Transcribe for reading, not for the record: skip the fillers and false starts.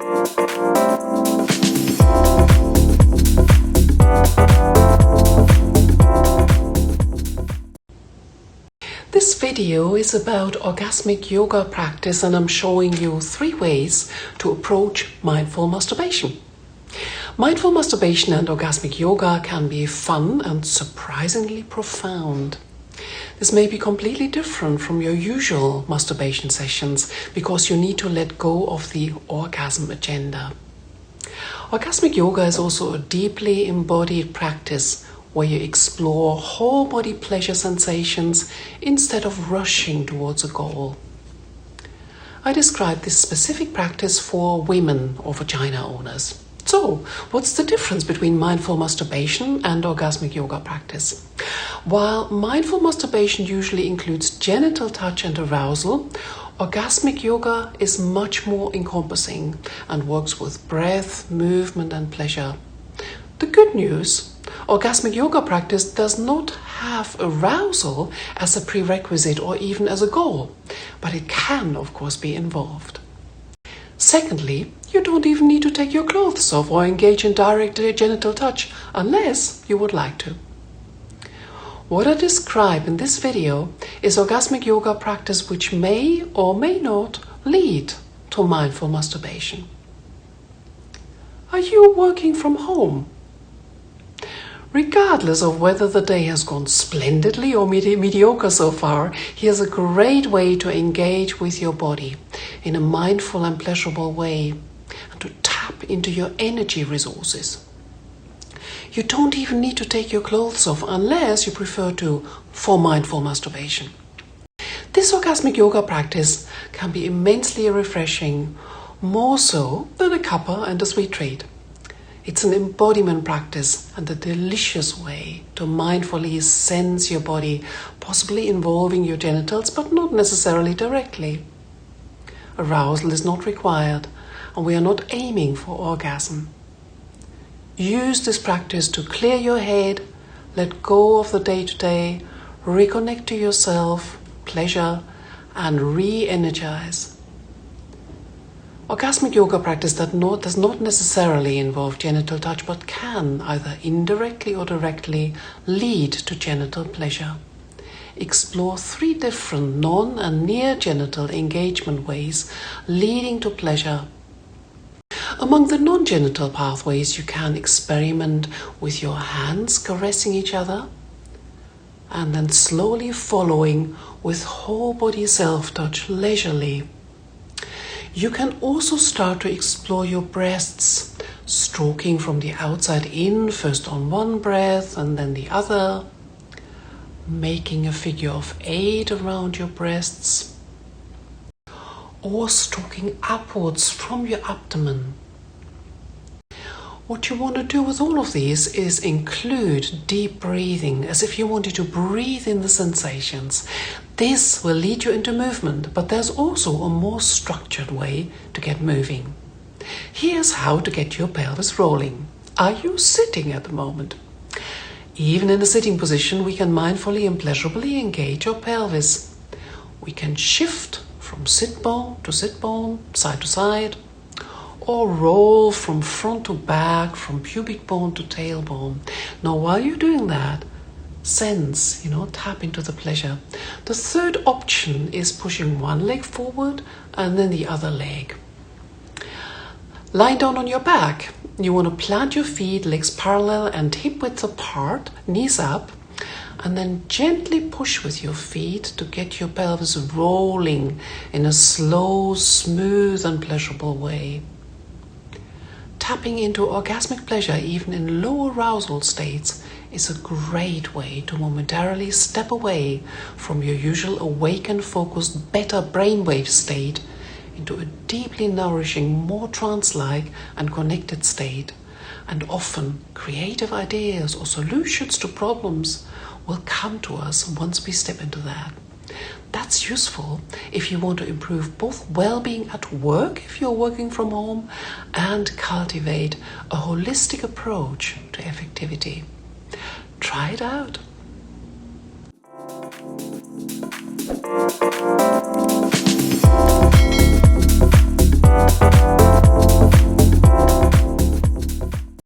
This video is about orgasmic yoga practice, and I'm showing you 3 ways to approach mindful masturbation. Mindful masturbation and orgasmic yoga can be fun and surprisingly profound. This may be completely different from your usual masturbation sessions because you need to let go of the orgasm agenda. Orgasmic yoga is also a deeply embodied practice where you explore whole body pleasure sensations instead of rushing towards a goal. I describe this specific practice for women or vagina owners. So, what's the difference between mindful masturbation and orgasmic yoga practice? While mindful masturbation usually includes genital touch and arousal, orgasmic yoga is much more encompassing and works with breath, movement, and pleasure. The good news: orgasmic yoga practice does not have arousal as a prerequisite or even as a goal, but it can, of course, be involved. Secondly, you don't even need to take your clothes off or engage in direct genital touch unless you would like to. What I describe in this video is orgasmic yoga practice which may or may not lead to mindful masturbation. Are you working from home? Regardless of whether the day has gone splendidly or mediocre so far, here's a great way to engage with your body in a mindful and pleasurable way and to tap into your energy resources. You don't even need to take your clothes off unless you prefer to for mindful masturbation. This orgasmic yoga practice can be immensely refreshing, more so than a cuppa and a sweet treat. It's an embodiment practice and a delicious way to mindfully sense your body, possibly involving your genitals, but not necessarily directly. Arousal is not required, and we are not aiming for orgasm. Use this practice to clear your head, let go of the day-to-day, reconnect to yourself, pleasure, and re-energize. Orgasmic yoga practice does not necessarily involve genital touch, but can either indirectly or directly lead to genital pleasure. Explore 3 different non- and near-genital engagement ways leading to pleasure. Among the non-genital pathways, you can experiment with your hands caressing each other, and then slowly following with whole body self-touch leisurely. You can also start to explore your breasts, stroking from the outside in, first on one breath and then the other, making a figure of 8 around your breasts, or stroking upwards from your abdomen. What you want to do with all of these is include deep breathing, as if you wanted to breathe in the sensations. This will lead you into movement, but there's also a more structured way to get moving. Here's how to get your pelvis rolling. Are you sitting at the moment? Even in a sitting position, we can mindfully and pleasurably engage our pelvis. We can shift from sit bone to sit bone, side to side, or roll from front to back, from pubic bone to tailbone. Now, while you're doing that, sense, tap into the pleasure. The third option is pushing one leg forward and then the other leg. Lying down on your back, you want to plant your feet, legs parallel and hip width apart, knees up, and then gently push with your feet to get your pelvis rolling in a slow, smooth and pleasurable way. Tapping into orgasmic pleasure even in low arousal states is a great way to momentarily step away from your usual awakened, focused, beta brainwave state into a deeply nourishing, more trance-like and connected state. And often, creative ideas or solutions to problems will come to us once we step into that. That's useful if you want to improve both well-being at work, if you're working from home, and cultivate a holistic approach to effectivity. Try it out.